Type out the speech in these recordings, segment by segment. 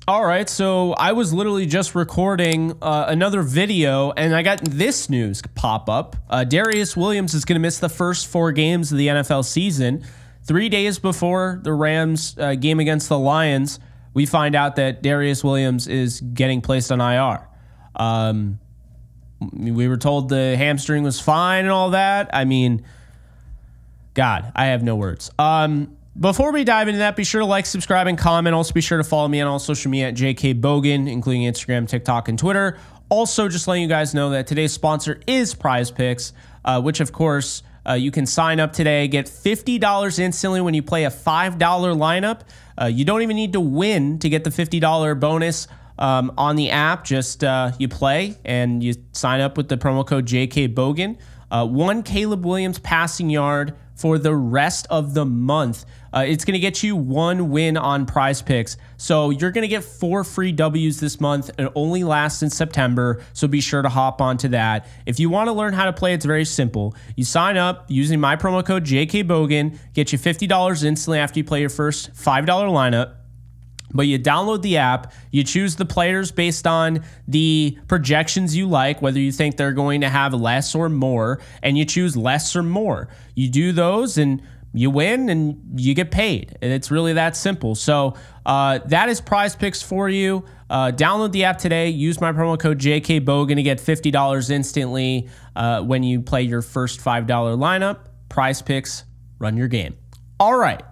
All right, so I was literally just recording another video, and I got this news pop up. Darious Williams is going to miss the first 4 games of the NFL season. 3 days before the Rams game against the Lions, we find out that Darious Williams is getting placed on IR. We were told the hamstring was fine and all that. I mean, God, I have no words. Before we dive into that, be sure to like, subscribe, and comment. Also, be sure to follow me on all social media at JKBogan, including Instagram, TikTok, and Twitter. Also, just letting you guys know that today's sponsor is Prize Picks, which, of course, you can sign up today, get $50 instantly when you play a $5 lineup. You don't even need to win to get the $50 bonus on the app. Just you play and you sign up with the promo code JKBogan. 1 Caleb Williams passing yard for the rest of the month. It's going to get you 1 win on Prize Picks. So you're going to get 4 free W's this month. It only lasts in September, so be sure to hop onto that. If you want to learn how to play, it's very simple. You sign up using my promo code JKBogan, get you $50 instantly after you play your first $5 lineup. But you download the app, you choose the players based on the projections you like, whether you think they're going to have less or more, and you choose less or more. You do those and you win and you get paid. And it's really that simple. So that is Prize Picks for you. Download the app today. Use my promo code JKBogan to get $50 instantly when you play your first $5 lineup. Prize Picks, run your game. All right.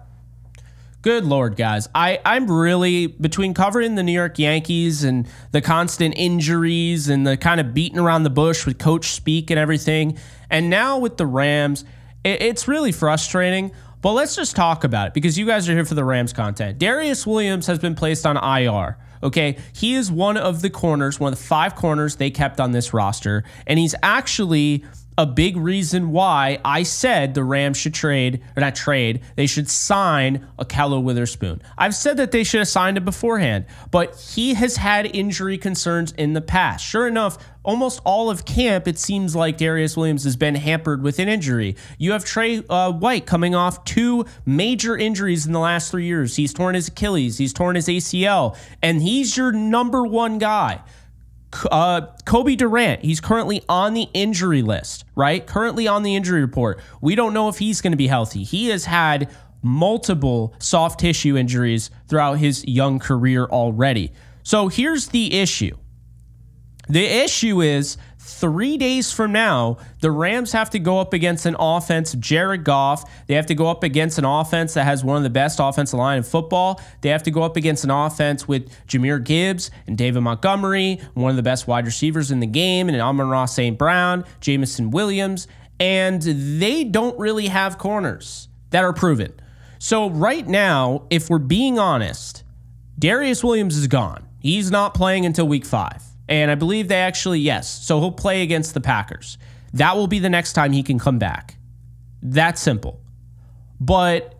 Good Lord, guys. I'm really, between covering the New York Yankees and the constant injuries and the kind of beating around the bush with coach speak and everything, and now with the Rams, it's really frustrating. But let's just talk about it because you guys are here for the Rams content. Darious Williams has been placed on IR. Okay, he is one of the corners, one of the 5 corners they kept on this roster, and he's actually a big reason why I said the Rams should trade, or not trade, they should sign Ahkello Witherspoon. I've said that they should have signed him beforehand, but he has had injury concerns in the past. Sure enough, almost all of camp, it seems like Darious Williams has been hampered with an injury. You have Trey White coming off 2 major injuries in the last 3 years. He's torn his Achilles, he's torn his ACL, and he's your #1 guy. Kobe Durant, he's currently on the injury list, right? Currently on the injury report. We don't know if he's going to be healthy. He has had multiple soft tissue injuries throughout his young career already. So here's the issue. The issue is 3 days from now, the Rams have to go up against an offense of Jared Goff. They have to go up against an offense that has one of the best offensive line in football. They have to go up against an offense with Jahmyr Gibbs and David Montgomery, one of the best wide receivers in the game, and Amon-Ra St. Brown, Jameson Williams, and they don't really have corners that are proven. So right now, if we're being honest, Darious Williams is gone. He's not playing until week 5. And I believe they actually, yes. So he'll play against the Packers. That will be the next time he can come back. That's simple. But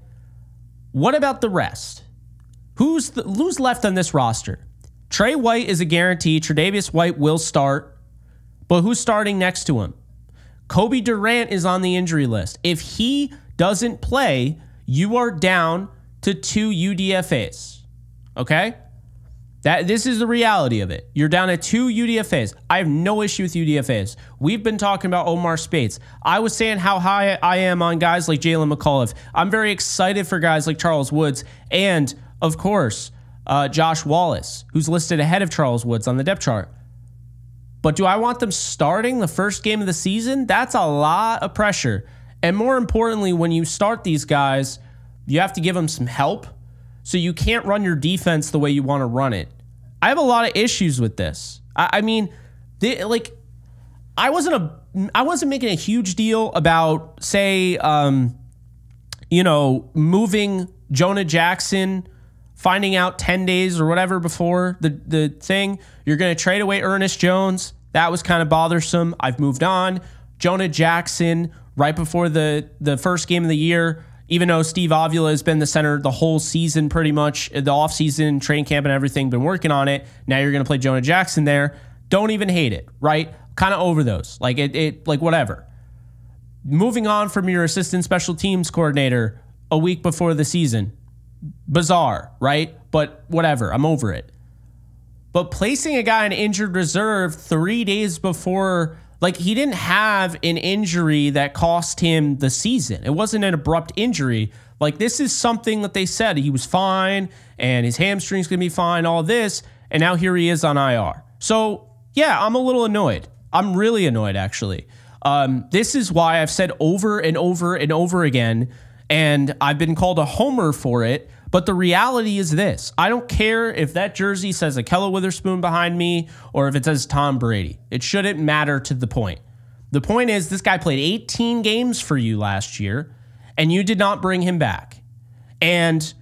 what about the rest? Who's left on this roster? Trey White is a guarantee. Tre'Davious White will start. But who's starting next to him? Kobe Durant is on the injury list. If he doesn't play, you are down to 2 UDFAs. Okay? This is the reality of it. You're down at 2 UDFAs. I have no issue with UDFAs. We've been talking about Omar Speights. I was saying how high I am on guys like Jalen McAuliffe. I'm very excited for guys like Charles Woods and, of course, Josh Wallace, who's listed ahead of Charles Woods on the depth chart. But do I want them starting the first game of the season? That's a lot of pressure. And more importantly, when you start these guys, you have to give them some help. So you can't run your defense the way you want to run it. I have a lot of issues with this. I mean, I wasn't making a huge deal about, say, moving Jonah Jackson, finding out 10 days or whatever before the thing. You're going to trade away Ernest Jones. That was kind of bothersome. I've moved on. Jonah Jackson, right before the first game of the year, even though Steve Avila has been the center the whole season pretty much, the offseason, training camp and everything, been working on it. Now you're going to play Jonah Jackson there. Don't even hate it, right? Kind of over those. Like, like whatever. Moving on from your assistant special teams coordinator a week before the season. Bizarre, right? But whatever. I'm over it. But placing a guy on injured reserve 3 days before, like, he didn't have an injury that cost him the season. It wasn't an abrupt injury. Like, this is something that they said he was fine and his hamstring's going to be fine, all this. And now here he is on IR. So, yeah, I'm a little annoyed. I'm really annoyed, actually. This is why I've said over and over and over again, and I've been called a homer for it. But the reality is this. I don't care if that jersey says Ahkello Witherspoon behind me or if it says Tom Brady. It shouldn't matter to the point. The point is this guy played 18 games for you last year, and you did not bring him back. And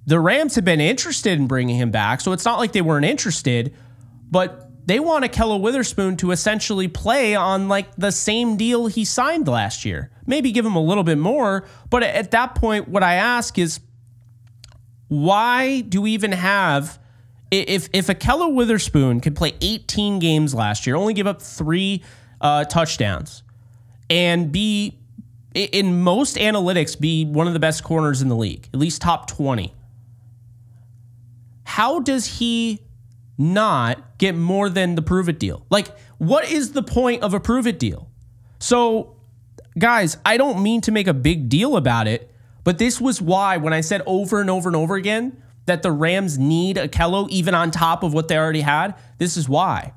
the Rams have been interested in bringing him back, so it's not like they weren't interested, but they want Ahkello Witherspoon to essentially play on like the same deal he signed last year. Maybe give him a little bit more, but at that point, what I ask is, why do we even have, if Ahkello Witherspoon could play 18 games last year, only give up 3 touchdowns, and be, in most analytics, be one of the best corners in the league, at least top 20, how does he not get more than the prove it deal? Like, what is the point of a prove it deal? So, guys, I don't mean to make a big deal about it, but this was why, when I said over and over and over again that the Rams need Ahkello even on top of what they already had, this is why.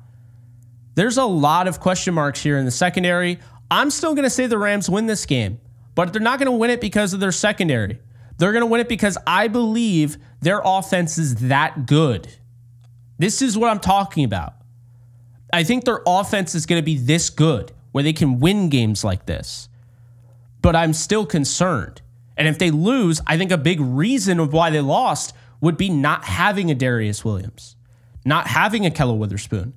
There's a lot of question marks here in the secondary. I'm still going to say the Rams win this game, but they're not going to win it because of their secondary. They're going to win it because I believe their offense is that good. This is what I'm talking about. I think their offense is going to be this good, where they can win games like this. But I'm still concerned. And if they lose, I think a big reason of why they lost would be not having a Darious Williams, not having a Ahkello Witherspoon,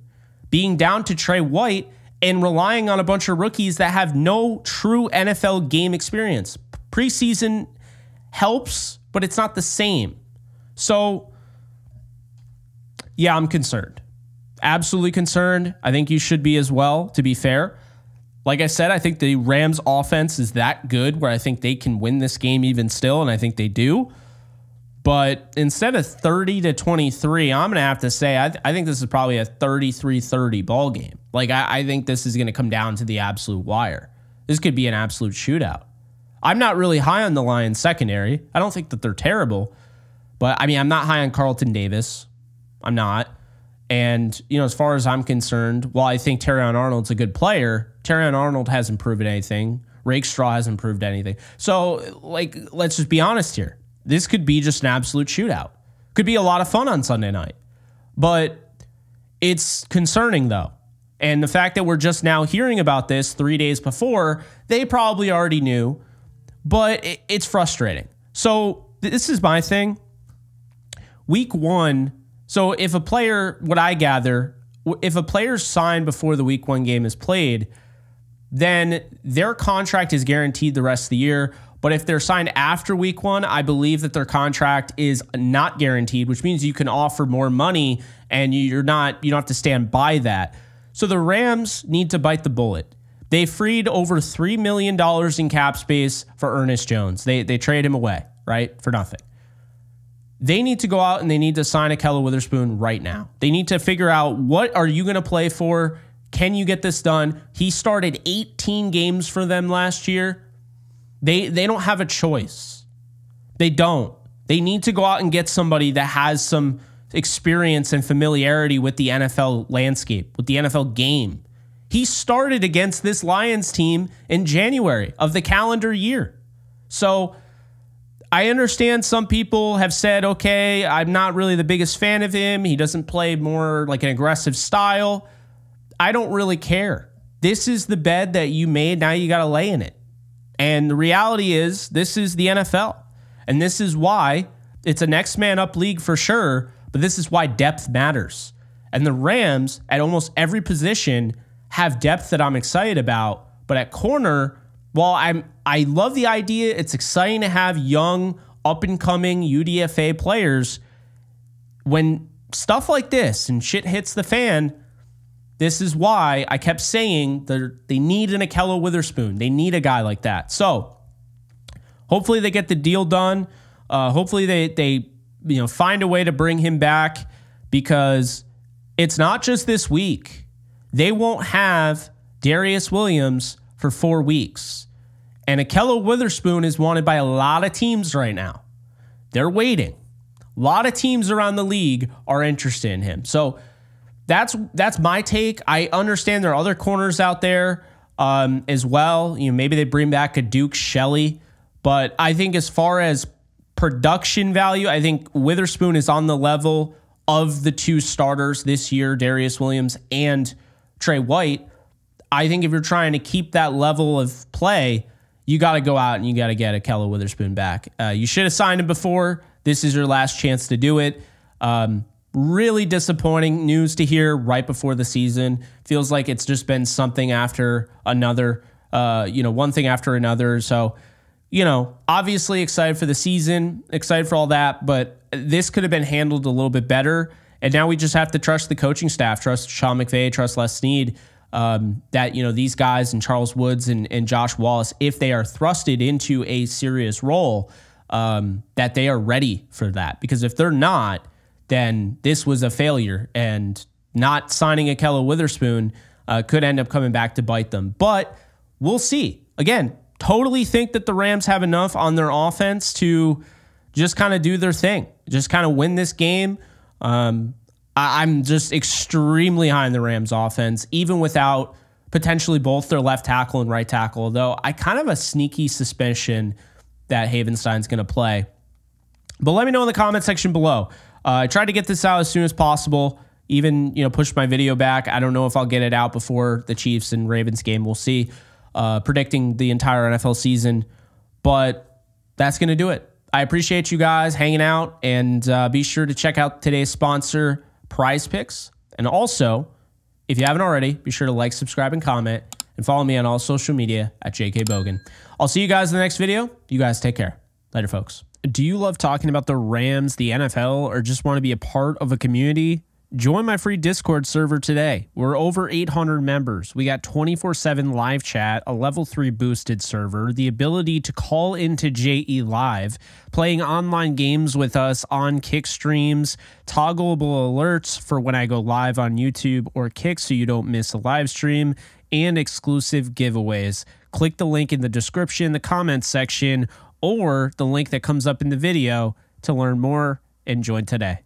being down to Trey White, and relying on a bunch of rookies that have no true NFL game experience. Preseason helps, but it's not the same. So, yeah, I'm concerned. Absolutely concerned. I think you should be as well, to be fair. Like I said, I think the Rams offense is that good where I think they can win this game even still, and I think they do. But instead of 30-23, I'm going to have to say I think this is probably a 33-30 ball game. Like, I think this is going to come down to the absolute wire. This could be an absolute shootout. I'm not really high on the Lions secondary. I don't think that they're terrible. But, I mean, I'm not high on Carlton Davis. I'm not. And, you know, as far as I'm concerned, while I think Terrion Arnold's a good player, Terrion Arnold hasn't proven anything. Rakestraw hasn't proved anything. So, like, let's just be honest here. This could be just an absolute shootout. Could be a lot of fun on Sunday night. But it's concerning, though. And the fact that we're just now hearing about this 3 days before, they probably already knew. But it's frustrating. So, this is my thing. Week 1... So if a player, what I gather, if a player's signed before the week 1 game is played, then their contract is guaranteed the rest of the year. But if they're signed after week 1, I believe that their contract is not guaranteed, which means you can offer more money and you don't have to stand by that. So the Rams need to bite the bullet. They freed over $3 million in cap space for Ernest Jones. They trade him away, right, for nothing. They need to go out and they need to sign Ahkello Witherspoon right now. They need to figure out, what are you going to play for? Can you get this done? He started 18 games for them last year. They don't have a choice. They don't. They need to go out and get somebody that has some experience and familiarity with the NFL landscape, with the NFL game. He started against this Lions team in January of the calendar year. So I understand some people have said, okay, I'm not really the biggest fan of him. He doesn't play more like an aggressive style. I don't really care. This is the bed that you made. Now you got to lay in it. And the reality is, this is the NFL. And this is why it's a next man up league for sure. But this is why depth matters. And the Rams at almost every position have depth that I'm excited about. But at corner, while I love the idea, it's exciting to have young, up-and-coming UDFA players. When stuff like this and shit hits the fan, this is why I kept saying they need an Ahkello Witherspoon. They need a guy like that. So hopefully they get the deal done. Hopefully they find a way to bring him back, because it's not just this week. They won't have Darious Williams for 4 weeks. And Ahkello Witherspoon is wanted by a lot of teams right now. They're waiting. A lot of teams around the league are interested in him. So that's my take. I understand there are other corners out there as well. Maybe they bring back a Duke Shelley. But I think as far as production value, I think Witherspoon is on the level of the two starters this year, Darious Williams and Trey White. I think if you're trying to keep that level of play, you got to go out and you got to get Ahkello Witherspoon back. You should have signed him before. This is your last chance to do it. Really disappointing news to hear right before the season. Feels like it's just been something after another, one thing after another. So, obviously excited for the season, excited for all that, but this could have been handled a little bit better. And now we just have to trust the coaching staff, trust Sean McVay, trust Les Snead, that, these guys and Charles Woods and Josh Wallace, if they are thrusted into a serious role, that they are ready for that. Because if they're not, then this was a failure, and not signing Ahkello Witherspoon could end up coming back to bite them. But we'll see. Again, totally think that the Rams have enough on their offense to just kind of do their thing, just kind of win this game. I'm just extremely high in the Rams offense, even without potentially both their left tackle and right tackle, though I kind of have a sneaky suspicion that Havenstein's going to play. But let me know in the comment section below. I tried to get this out as soon as possible, even, pushed my video back. I don't know if I'll get it out before the Chiefs and Ravens game. We'll see. Predicting the entire NFL season, but that's going to do it. I appreciate you guys hanging out, and be sure to check out today's sponsor, Prize Picks. And also, if you haven't already, be sure to like, subscribe, and comment, and follow me on all social media at JKBogan. I'll see you guys in the next video. You guys take care. Later, folks. Do you love talking about the Rams, the NFL, or just want to be a part of a community? Join my free Discord server today. We're over 800 members. We got 24/7 live chat, a level 3 boosted server, the ability to call into JE Live, playing online games with us on Kick streams, toggleable alerts for when I go live on YouTube or Kick so you don't miss a live stream, and exclusive giveaways. Click the link in the description, the comments section, or the link that comes up in the video to learn more and join today.